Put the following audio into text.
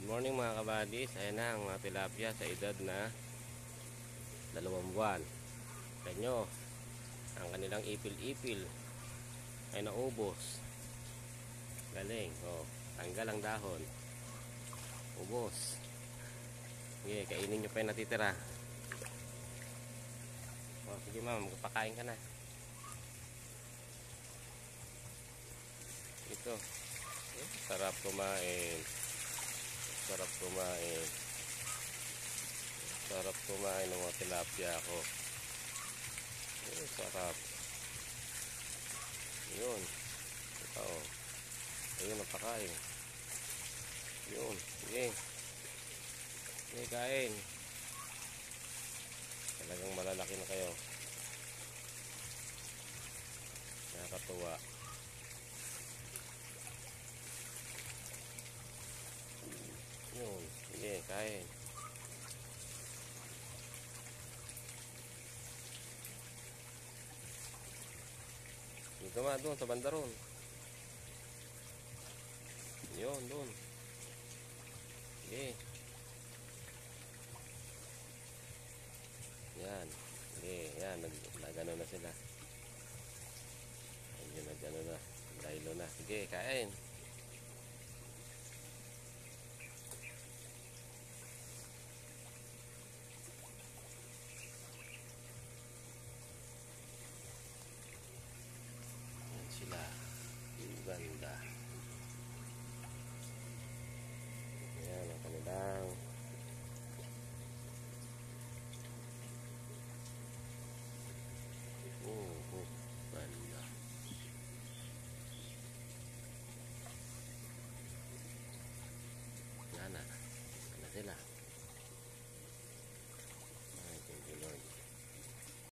Morning mga kabadis. Ayan na ang mga tilapia sa edad na 2 buwan. Kanyo, ang kanilang ipil-ipil ay naubos. Galing. Tanggal ang dahon. Ubos. Sige, kainin nyo pa yung natitira. Sige ma'am, magpakain ka na. Ito. Sarap kumain. Sarap kumain. Sarap kumain ng mga tilapia ko. Sarap. Yun. Ito. Ayun, napakain. Yun. Sige. Sige, kain. Talagang malalaki na kayo. Nakakatuwa. Yun. Sige, kain. Dito nga, doon, sa banda ron. Yun, doon. Sige. Yan. Sige, yan. Nagano na sila. Ayun, nagano na. Dahilo na. Sige, kain. Yan sila. Yung ganda.